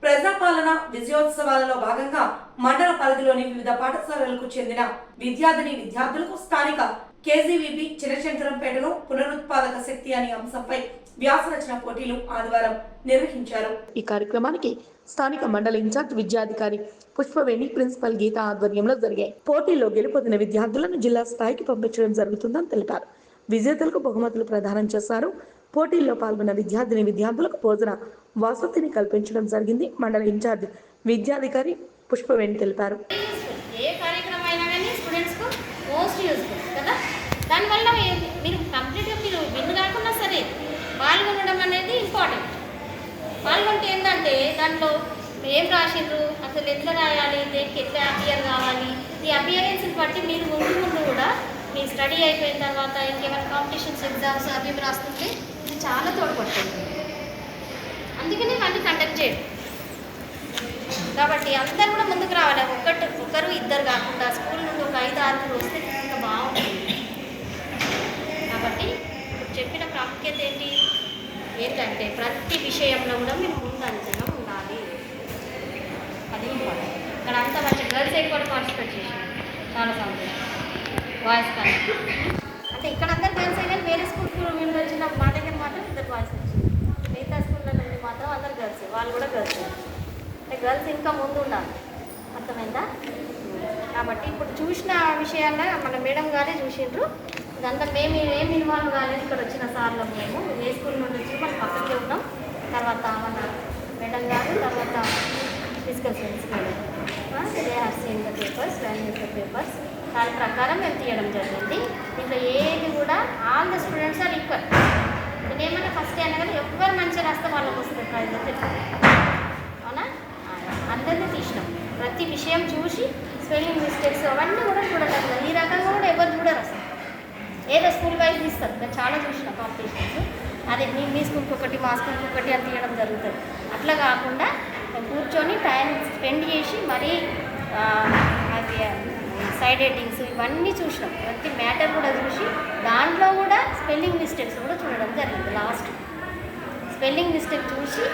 ప్రజాపాలన విజయోత్సవాలలో భాగంగా మండల పరిధిలోని వివిధ పాఠశాలలకు చెందిన విద్యార్థులకు స్థానిక కేజీవీబీ చినశంకరంపేటలో పునరుత్పాదక శక్తి అనే అంశంపై వ్యాసరచన పోటీలు ఆదివారం నిర్వహించారు. ఈ కార్యక్రమానికి స్థానిక మండల ఇన్ఛార్జ్ విద్యాధికారి పుష్పవేణి, ప్రిన్సిపల్ గీత ఆధ్వర్యంలో జరిగాయి. పోటీల్లో గెలుపొందిన విద్యార్థులను జిల్లా స్థాయికి పంపించడం జరుగుతుందని తెలిపారు. విజేతలకు బహుమతులు ప్రదానం చేశారు. పోటీల్లో పాల్గొన్న విద్యార్థులకు భోజన వసతిని కల్పించడం జరిగింది. మండల ఇన్ఛార్జ్ విద్యాధికారి పుష్పవేణి తెలిపారు. ఏ కార్యక్రమం అయినా కానీ స్టూడెంట్స్కు మోస్ట్ యూస్ఫుల్ కదా. దానివల్ల మీరు కంప్లీట్గా మీరు విన్ కాకుండా సరే పాల్గొనడం అనేది ఇంపార్టెంట్. పాల్గొంటే ఏంటంటే దాంట్లో ఏం రాసిండ్రు, అసలు ఎట్లా రాయాలి, దేనికి ఎట్లా అపియర్ కావాలి, ఈ అపియరెన్స్ని బట్టి మీరు ముందు కూడా మీ స్టడీ అయిపోయిన తర్వాత ఇంకేమైనా కాంపిటీషన్స్ ఎగ్జామ్స్ అవి రాస్తుంటే ఇది చాలా తోడ్పడుతుంది. అందుకనే వాళ్ళు కండక్ట్ చేయడం. కాబట్టి అందరు కూడా ముందుకు రావాలి. ఒకరు ఇద్దరు కాకుండా స్కూల్ నుండి ఒక 5-6 వస్తే ఇంకా బాగుంటుంది. కాబట్టి చెప్పిన ప్రాముఖ్యత ఏంటంటే ప్రతి విషయంలో కూడా మీరు ముందంజనం ఉండాలి. అది ఇంపార్టెంట్. ఇక్కడ అంతా మంచి గర్ల్స్ ఎక్కువ పార్టిసిపేట్ చేశారు, చాలా సంతోషం. బాయ్స్ కానీ అంటే ఇక్కడ అందరు గర్ల్స్ కానీ వేరే స్కూల్కి మేము వచ్చిన మా దగ్గర మాత్రం 2 బాయ్స్ వచ్చింది. మిగతా స్కూల్లో నుండి మాత్రం అందరు గర్ల్స్, వాళ్ళు కూడా గర్ల్స్. అంటే గర్ల్స్ ఇంకా ముందు ఉండాలి, అర్థమైందా? కాబట్టి ఇప్పుడు చూసిన విషయాల్లో మన మేడం గారే చూసిండ్రు. ఇదంతా మేము ఏం ఇన్వాల్వ్ కాలేదు. ఇక్కడ వచ్చిన సార్లు మేము ఏ స్కూల్ నుండి వచ్చి మనం పక్కకే ఉన్నాం. తర్వాత మన మేడం గారు, తర్వాత physical science madam they have seen the papers, values the papers. దాని ప్రకారం మేము తీయడం జరిగింది. దీంట్లో ఏది కూడా all the students are equal. నేనేమన్నా ఫస్ట్ అయినా కానీ ఎవరు మంచిగా రాస్తే వాళ్ళకి వస్తుంది ప్రైజ్. అవునా? అందరినీ తీసినాం. ప్రతి విషయం చూసి స్పెల్లింగ్ మిస్టేక్స్ అవన్నీ కూడా చూడటం. ఈ రకంగా కూడా ఎవరు చూడరు అసలు. ఏదో స్కూల్ వైజ్ తీస్తారు. నేను చాలా చూసిన కాంపిటీషన్స్. అదే మీ స్కూల్కి ఒకటి, మా స్కూల్కి ఒకటి అని తీయడం జరుగుతుంది. అట్లా కాకుండా కూర్చొని టైం స్పెండ్ చేసి మరీ అది సైడ్ హెడ్డింగ్స్ ఇవన్నీ చూసినాం. ప్రతి మ్యాటర్ కూడా చూసి దాంట్లో కూడా స్పెల్లింగ్ మిస్టేక్స్ కూడా చూడడం జరిగింది. లాస్ట్ స్పెల్లింగ్ మిస్టేక్ చూసి